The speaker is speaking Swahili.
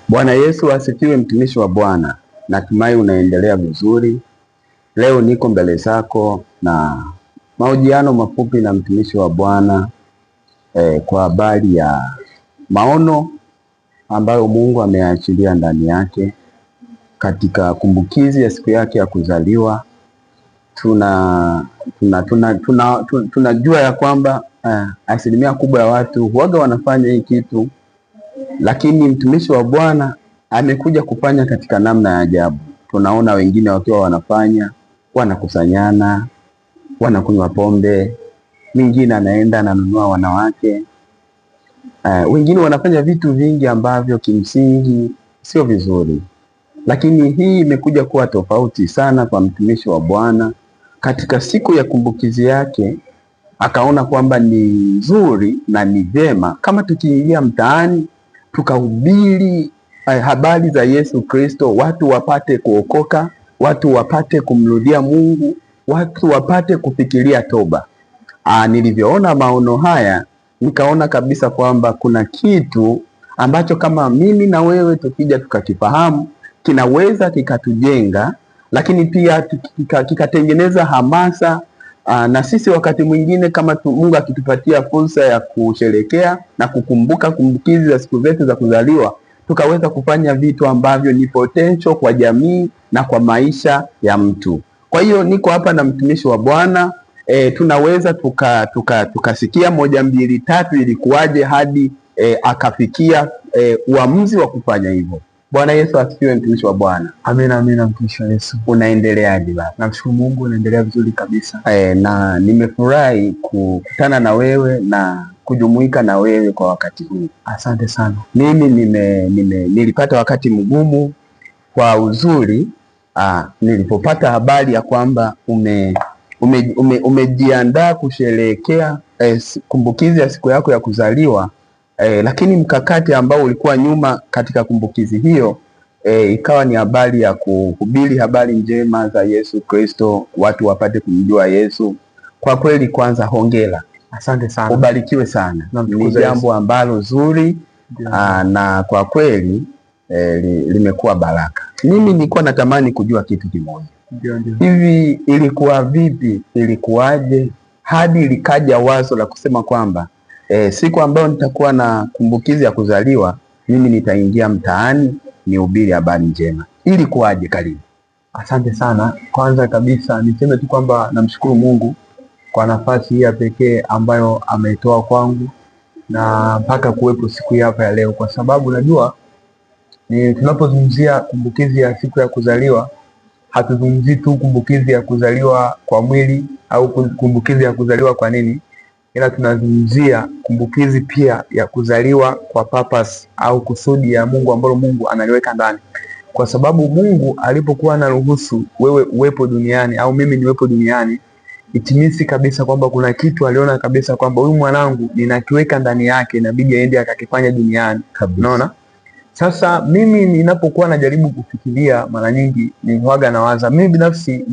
Bwana Yesu asifiwe, mtumishi wa Bwana. Natumai unaendelea vizuri. Leo niko mbele zako na mahojiano mafupi na mtumishi wa Bwana kwa habari ya maono ambayo Mungu ameachilia ndani yake katika kumbukizi ya siku yake ya kuzaliwa. Tunajua ya kwamba asilimia kubwa ya watu huaga wanafanya hii kitu, lakini mtumishi wa Bwana amekuja kufanya katika namna ya ajabu. Tunaona wengine wakiwa wanafanya, wanakusanyana, wanakunywa pombe, mwingine anaenda ananunua wanawake, wengine wanafanya vitu vingi ambavyo kimsingi sio vizuri. Lakini hii imekuja kuwa tofauti sana kwa mtumishi wa Bwana. Katika siku ya kumbukizi yake akaona kwamba ni nzuri na ni vyema kama tukiingia mtaani tukahubiri habari za Yesu Kristo, watu wapate kuokoka, watu wapate kumrudia Mungu, watu wapate kufikiria toba. Nilivyoona maono haya nikaona kabisa kwamba kuna kitu ambacho kama mimi na wewe tukija tukakifahamu kinaweza kikatujenga, lakini pia kikatengeneza hamasa na sisi wakati mwingine kama Mungu akitupatia fursa ya kusherekea na kukumbuka kumbukizi za siku zetu za kuzaliwa, tukaweza kufanya vitu ambavyo ni potential kwa jamii na kwa maisha ya mtu. Kwa hiyo niko hapa na mtumishi wa Bwana, tunaweza tukasikia moja mbili tatu ilikuwaje hadi akafikia uamuzi wa kufanya hivyo. Bwana Yesu asifiwe, mtumishi wa Bwana. Amina, amina, mtumishi wa Yesu. Unaendeleaje baba? Namshukuru Mungu, naendelea vizuri kabisa. Na nimefurahi kukutana na wewe na kujumuika na wewe kwa wakati huu. Asante sana. Mimi nilipata wakati mgumu kwa uzuri nilipopata habari ya kwamba umejiandaa kusherehekea kumbukizi ya siku yako ya kuzaliwa. Lakini mkakati ambao ulikuwa nyuma katika kumbukizi hiyo ikawa ni habari ya kuhubiri habari njema za Yesu Kristo, watu wapate kumjua Yesu. Kwa kweli kwanza hongera. Asante sana. Ubarikiwe sana. Ni jambo ambalo zuri na kwa kweli limekuwa baraka. Mimi nilikuwa natamani kujua kitu kimoja. Hivi ilikuwa vipi, ilikuwaje hadi likaja wazo la kusema kwamba siku ambayo nitakuwa na kumbukizi ya kuzaliwa mimi nitaingia mtaani nihubiri habari njema? Ili kuwaje? Karibu. Asante sana. Kwanza kabisa niseme tu kwamba namshukuru Mungu kwa nafasi hii ya pekee ambayo ameitoa kwangu na mpaka kuwepo siku hii hapa ya leo, kwa sababu najua tunapozungumzia kumbukizi ya siku ya kuzaliwa hatuzungumzii tu kumbukizi ya kuzaliwa kwa mwili au kumbukizi ya kuzaliwa kwa nini, ila tunazungumzia kumbukizi pia ya kuzaliwa kwa purpose au kusudi ya Mungu ambalo Mungu analiweka ndani. Kwa sababu Mungu alipokuwa anaruhusu wewe uwepo duniani au mimi niwepo duniani, itimisi kabisa kwamba kuna kitu aliona kabisa kwamba huyu mwanangu ninakiweka ndani yake, inabidi aende akakifanya duniani. Unaona? Sasa mimi ninapokuwa najaribu kufikiria, mara nyingi ni huaga nawaza mimi binafsi